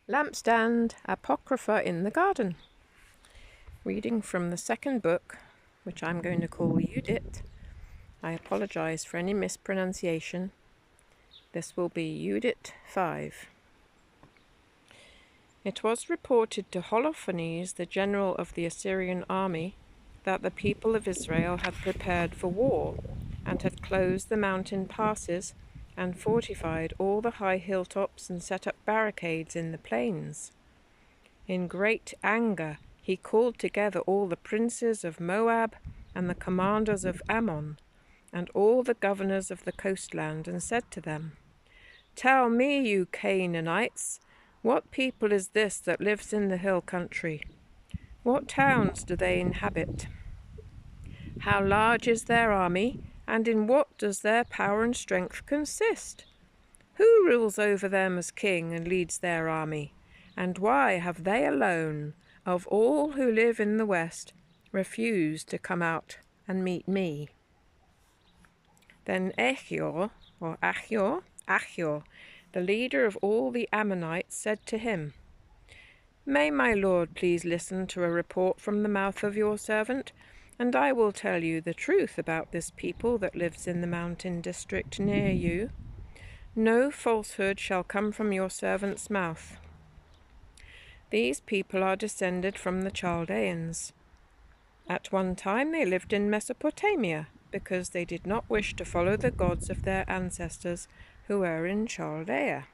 Lampstand, Apocrypha in the Garden. Reading from the second book, which I'm going to call Judith. I apologize for any mispronunciation. This will be Judith 5. It was reported to Holofernes, the general of the Assyrian army, that the people of Israel had prepared for war, and had closed the mountain passes, and fortified all the high hilltops, and set up barricades in the plains. In great anger he called together all the princes of Moab, and the commanders of Ammon, and all the governors of the coastland, and said to them, "Tell me, you Canaanites, what people is this that lives in the hill country? What towns do they inhabit? How large is their army, and in what does their power and strength consist? Who rules over them as king and leads their army? And why have they alone, of all who live in the west, refused to come out and meet me?" Then Achior, the leader of all the Ammonites, said to him, "May my lord please listen to a report from the mouth of your servant, and I will tell you the truth about this people that lives in the mountain district near you. No falsehood shall come from your servant's mouth. These people are descended from the Chaldeans. At one time they lived in Mesopotamia, because they did not wish to follow the gods of their ancestors who were in Chaldea.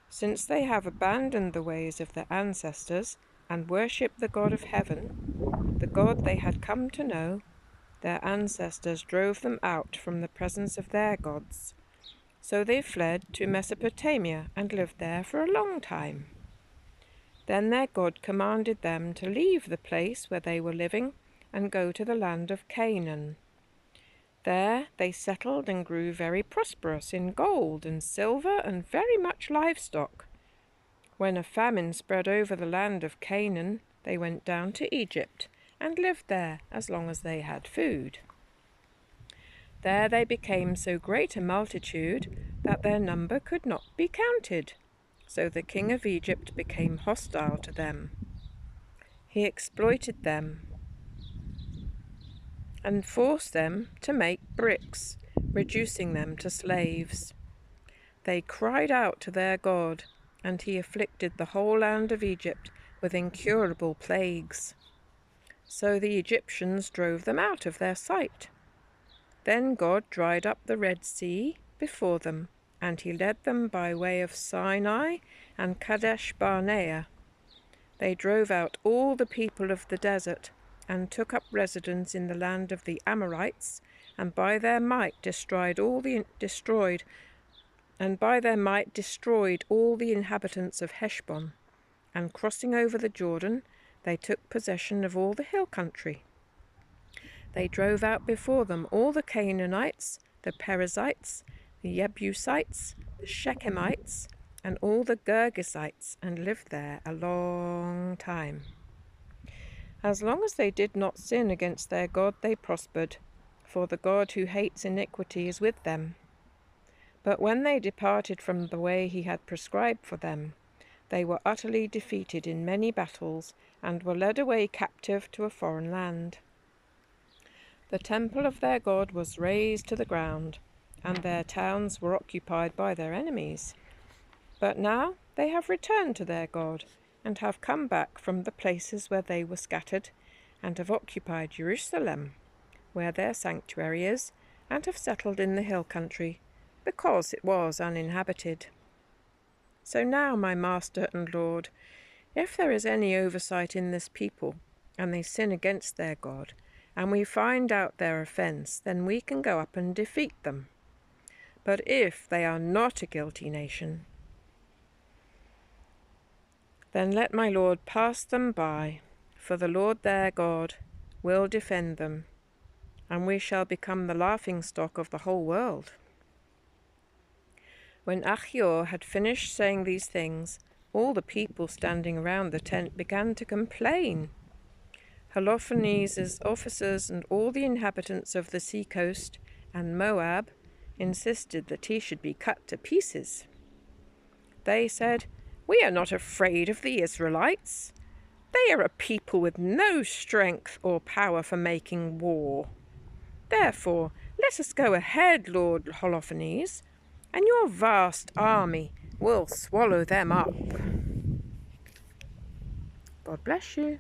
Since they have abandoned the ways of their ancestors and worship the God of heaven, the God they had come to know, their ancestors drove them out from the presence of their gods. So they fled to Mesopotamia and lived there for a long time. Then their God commanded them to leave the place where they were living and go to the land of Canaan. There they settled and grew very prosperous in gold and silver and very much livestock. When a famine spread over the land of Canaan, they went down to Egypt and lived there as long as they had food. There they became so great a multitude that their number could not be counted. So the king of Egypt became hostile to them. He exploited them and forced them to make bricks, reducing them to slaves. They cried out to their God, and he afflicted the whole land of Egypt with incurable plagues. So the Egyptians drove them out of their sight. Then God dried up the Red Sea before them, and he led them by way of Sinai and Kadesh Barnea. They drove out all the people of the desert, and took up residence in the land of the Amorites, and by their might destroyed all the inhabitants of Heshbon. And crossing over the Jordan, they took possession of all the hill country. They drove out before them all the Canaanites, the Perizzites, the Jebusites, the Shechemites, and all the Girgasites, and lived there a long time. As long as they did not sin against their God, they prospered, for the God who hates iniquity is with them. But when they departed from the way he had prescribed for them, they were utterly defeated in many battles, and were led away captive to a foreign land. The temple of their God was razed to the ground, and their towns were occupied by their enemies. But now they have returned to their God, and have come back from the places where they were scattered, and have occupied Jerusalem, where their sanctuary is, and have settled in the hill country, because it was uninhabited. So now, my master and lord, if there is any oversight in this people, and they sin against their God, and we find out their offense, then we can go up and defeat them. But if they are not a guilty nation, then let my lord pass them by, for the Lord their God will defend them, and we shall become the laughingstock of the whole world." When Achior had finished saying these things, all the people standing around the tent began to complain. Holofernes' officers and all the inhabitants of the seacoast and Moab insisted that he should be cut to pieces. They said, We are not afraid of the Israelites. They are a people with no strength or power for making war. Therefore, let us go ahead, Lord Holofernes, and your vast army will swallow them up. God bless you.